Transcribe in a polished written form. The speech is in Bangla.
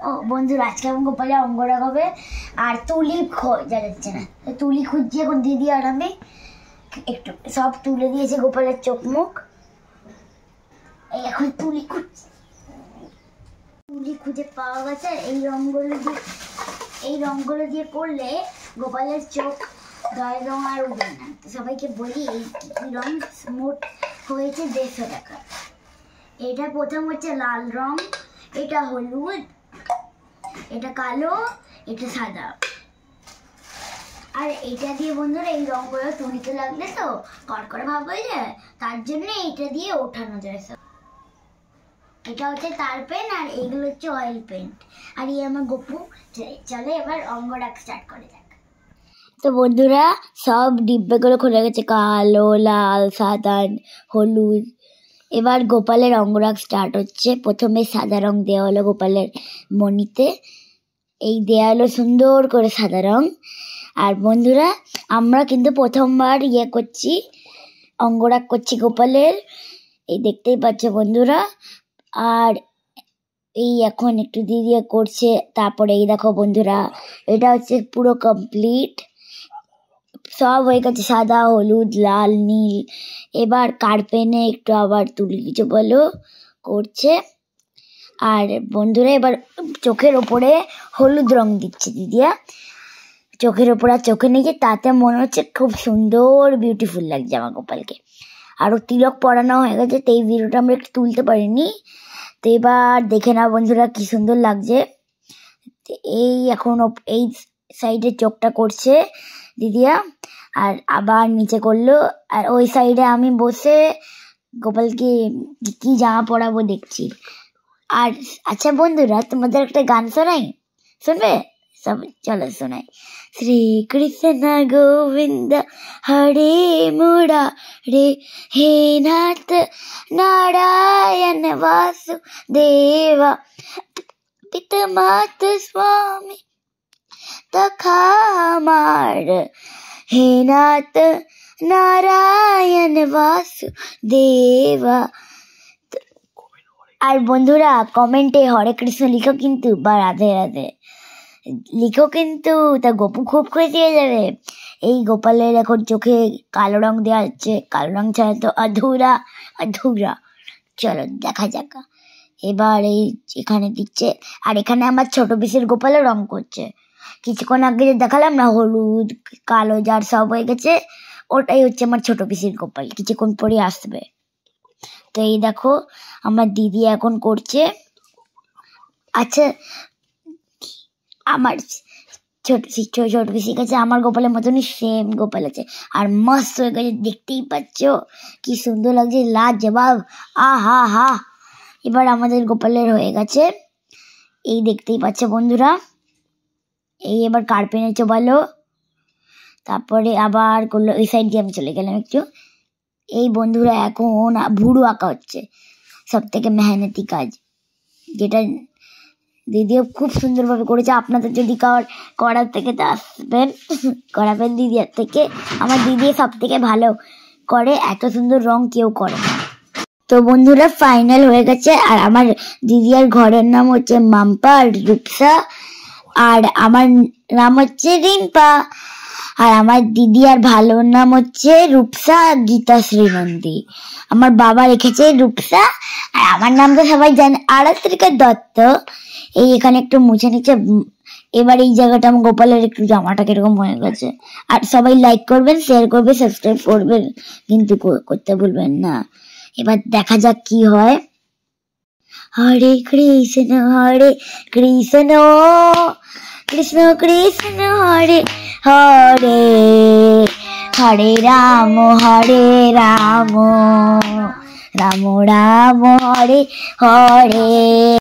ও বন্ধুরা, আজকে আমার গোপালের অঙ্গরাগ হবে আর তুলি খোঁজা যাচ্ছে না, তুলি খুঁজছি এখন দিদি আর আমি। একটু সব তুলে দিয়েছে গোপালের চোখ মুখ, এখন তুলি খুঁজে পাওয়া গেছে। এই রঙগুলো দিয়ে করলে গোপালের চোখ গায়ের রং আর উঠবে না। তো সবাইকে বলি এই কি রং মোট হয়েছে 150 টাকা। এটা প্রথম হচ্ছে লাল রং, এটা হলুদ, এটা কালো, এটা সাদা। আর এটা দিয়ে বন্ধুরা এই রঙগুলো তুলিতে লাগলে তো কড়কড়া ভাব হয়ে যায়, তার জন্য এটা দিয়ে ওঠানো যায় সব। এটা হচ্ছে তার পেন আর এইগুলো হচ্ছে অয়েল পেন্ট। আর এই আমার গপু। চলে এবার অঙ্গরাগ স্টার্ট করে যাক। তো বন্ধুরা সব ডিব্বাগুলো খোলা গেছে, কালো, লাল, সাদা, হলুদ। এবার গোপালের অঙ্গরাগ স্টার্ট হচ্ছে। প্রথমে সাদা রং দেওয়া হলো গোপালের মণিতে, এই দেওয়া হলো সুন্দর করে সাদা রং। আর বন্ধুরা আমরা কিন্তু প্রথমবার করছি, অঙ্গরাগ করছি গোপালের, এই দেখতেই পাচ্ছ বন্ধুরা। আর এই এখন একটু দিয়ে করছে, তারপরে এই দেখো বন্ধুরা এটা হচ্ছে পুরো কমপ্লিট, সব হয়ে গেছে সাদা, হলুদ, লাল, নীল। এবার কার্পেনে একটু আবার তুলি কিছু বলো করছে। আর বন্ধুরা এবার চোখের ওপরে হলুদ রং দিচ্ছে দিদিয়া, চোখের ওপর আর চোখে নিয়ে, তাতে মনে হচ্ছে খুব সুন্দর বিউটিফুল লাগছে আমার গোপালকে। আরও তিলক পরানো হয়ে গেছে, তো এই ভিডিওটা আমরা একটু তুলতে পারিনি। তো এবার দেখে না বন্ধুরা কি সুন্দর লাগছে। এই এখন এই সাইডে চোখটা করছে দিদিয়া, আর আবার নিচে করলো। আর ওই সাইডে আমি বসে গোপালকে কি জামা পরাবো দেখছি। আর আচ্ছা বন্ধুরা তোমাদের একটা গান শোনাই, শুনবে? সব চলো শোনাই। শ্রীকৃষ্ণ গোবিন্দ হরে মুরারে, হে নাথ নারায়ণ বাসুদেবা, পিতা মাত স্বামী তথা আমার, হে নাথ নারায়ণ বাসুদেবা। আর বন্ধুরা কমেন্টে হরে কৃষ্ণ লিখো কিন্তু, বা রাধে রাধে লিখো কিন্তু, তা গপু খুব খুশি হয়ে যাবে। এই গোপালের এখন চোখে কালো রং দেওয়া হচ্ছে, কালো রং ছাড়া তো আধুরা। চলো দেখা যাক। এবার এই এখানে দিচ্ছে, আর এখানে আমার ছোট পিসির গোপালও রং করছে। কিছুক্ষণ আগে যে দেখালাম না হলুদ কালো যার সব হয়ে গেছে, ওটাই হচ্ছে আমার ছোট পিসির গোপাল, কিছুক্ষণ পরে আসবে। তো এই দেখো আমার দিদি এখন করছে। আচ্ছা আমার ছোট পিসির কাছে আমার গোপালের মতনই সেম গোপাল আছে, আর মস্ত হয়ে গেছে, দেখতেই পাচ্ছ কি সুন্দর লাগছে, লাজবাব, আহা হা। এবার আমাদের গোপালের হয়ে গেছে, এই দেখতেই পাচ্ছ বন্ধুরা। এই এবার কার্পেনে চোবালো, তারপরে আবার করলো, ওই সাইড দিয়ে আমি চলে গেলাম একটু। এই বন্ধুরা এখন ভুরু আঁকা হচ্ছে, সব থেকে মেহনতি কাজ, যেটা দিদিও খুব সুন্দরভাবে করেছে। আপনাদের যদি করার থেকে আসবেন, করাবেন দিদির থেকে। আমার দিদি সব থেকে ভালো করে, এত সুন্দর রং কেউ করে না। তো বন্ধুরা ফাইনাল হয়ে গেছে। আর আমার দিদির ঘরের নাম হচ্ছে মাম্পা আর রূপসা, আর আমার নাম হচ্ছে রিম্পা। আর আমার দিদি আর ভালোর নাম হচ্ছে রূপসা গীতা শ্রীনন্দী। আমার বাবা রেখেছে রূপসা, আর আমার নাম তো সবাই জানে, আরাত্রিকা দত্ত। এই এখানে একটু মুছে নিচ্ছে। এবার এই জায়গাটা আমার গোপালের একটু জামাটা কিরকম হয়ে গেছে। আর সবাই লাইক করবেন, শেয়ার করবেন, সাবস্ক্রাইব করবেন, কিন্তু করতে ভুলবেন না। এবার দেখা যাক কি হয়। হরে কৃষ্ণ কৃষ্ণ কৃষ্ণ কৃষ্ণ হরে হরে, হরে রাম রাম রাম হরে হরে।